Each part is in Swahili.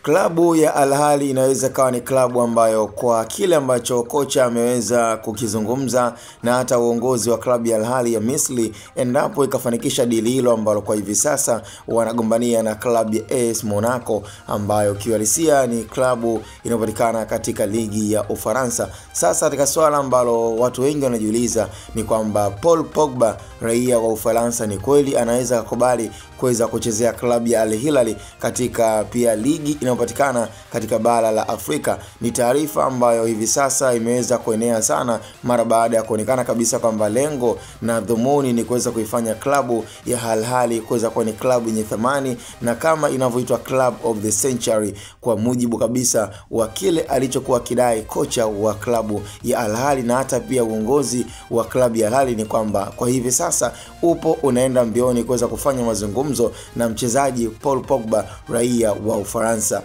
Klabu ya Al Ahly inaweza kawa ni klabu ambayo kwa kile ambacho kocha ameweza kukizungumza na hata uongozi wa klabu ya Al Ahly ya Misri, endapo ikafanikisha dili hilo ambalo kwa hivi sasa wanagombania na klabu ya AS Monaco ambayo kiuhalisia ni klabu inayopatikana katika ligi ya Ufaransa. Sasa katika swala ambalo watu wengi wanajiuliza ni kwamba Paul Pogba, raia wa Ufaransa, ni kweli anaweza kukubali kuweza kuchezea klabu ya Al Hilal katika pia ligi inayopatikana katika bara la Afrika. Ni taarifa ambayo hivi sasa imeweza kuenea sana mara baada ya kuonekana kabisa kwamba lengo na dhumuni ni kuweza kuifanya klabu ya Al Ahly kuweza kuwa ni klabu yenye thamani na kama inavyoitwa Club of the Century, kwa mujibu kabisa wa kile alichokuwa kidai kocha wa klabu ya Al Ahly na hata pia uongozi wa klabu ya Al Ahly, ni kwamba kwa hivi sasa upo unaenda mbioni kuweza kufanya mazungumzo na mchezaji Paul Pogba, raia wa Ufaransa.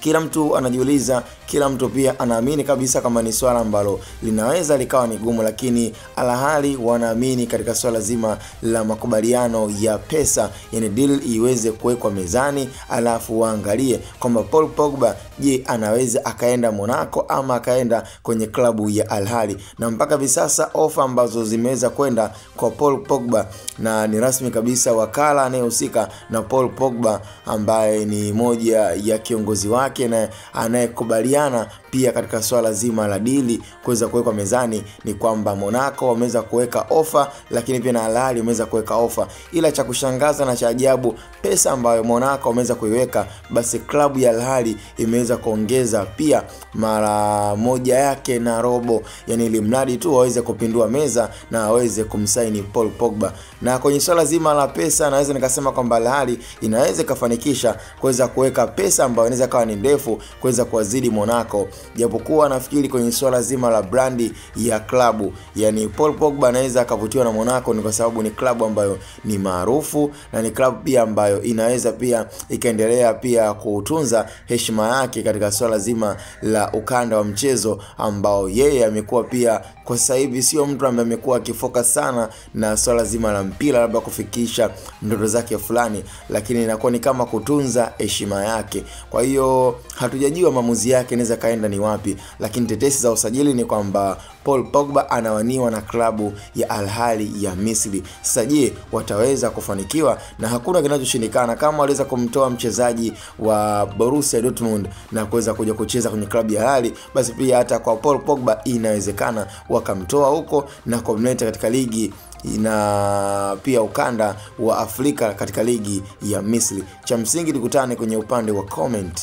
Kila mtu anajiuliza, kila mtu pia anaamini kabisa kama ni swala ambalo linaweza likawa ni gumu, lakini Al Ahly wanaamini katika swala zima la makubaliano ya pesa, yani deal iweze kuwekwa mezani, alafu waangalie kwamba Paul Pogba, je, anaweza akaenda Monaco ama akaenda kwenye klabu ya Al Ahly. Na mpaka hivi sasa ofa ambazo zimeweza kwenda kwa Paul Pogba, na ni rasmi kabisa wakala anayehusika na Paul Pogba ambaye ni moja ya kiongozi wake na anayekubaliana pia katika swala zima la dili kuweza kuwekwa mezani, ni kwamba Monaco wameweza kuweka ofa, lakini pia na Al Ahly wameweza kuweka ofa. Ila cha kushangaza na cha ajabu, pesa ambayo Monaco wameweza kuiweka, basi klabu ya Al Ahly imeweza kuongeza pia mara moja yake na robo, yani ili mradi tu waweze kupindua meza na waweze kumsaini Paul Pogba. Na kwenye swala zima la pesa, naweza nikasema kwamba Al Ahly inaweza kufanikisha kuweza kuweka pesa ambayo inaweza kawa ni ndefu kuweza kuwazidi Monaco, japokuwa nafikiri kwenye swala zima la brandi ya klabu, yani Paul Pogba anaweza akavutiwa na Monaco ni kwa sababu ni klabu ambayo ni maarufu na ni klabu pia ambayo inaweza pia ikaendelea pia kutunza heshima yake katika swala zima la ukanda wa mchezo, ambao yeye amekuwa pia kwa sasa hivi sio mtu ambaye amekuwa akifocus sana na swala zima la mpira labda kufikisha ndoto zake fulani, lakini inakuwa ni kama kutunza heshima yake. Kwa hiyo hatujajua maamuzi yake inaweza kaenda ni wapi, lakini tetesi za usajili ni kwamba Paul Pogba anawaniwa na klabu ya Al Ahly ya Misri. Sasa je, wataweza kufanikiwa? Na hakuna kinachoshindikana. Kama waliweza kumtoa mchezaji wa Borussia Dortmund na kuweza kuja kucheza kwenye klabu ya Al Ahly, basi pia hata kwa Paul Pogba inawezekana wakamtoa huko na kumleta katika ligi na pia ukanda wa Afrika katika ligi ya Misri. Cha msingi tukutane kwenye upande wa comment.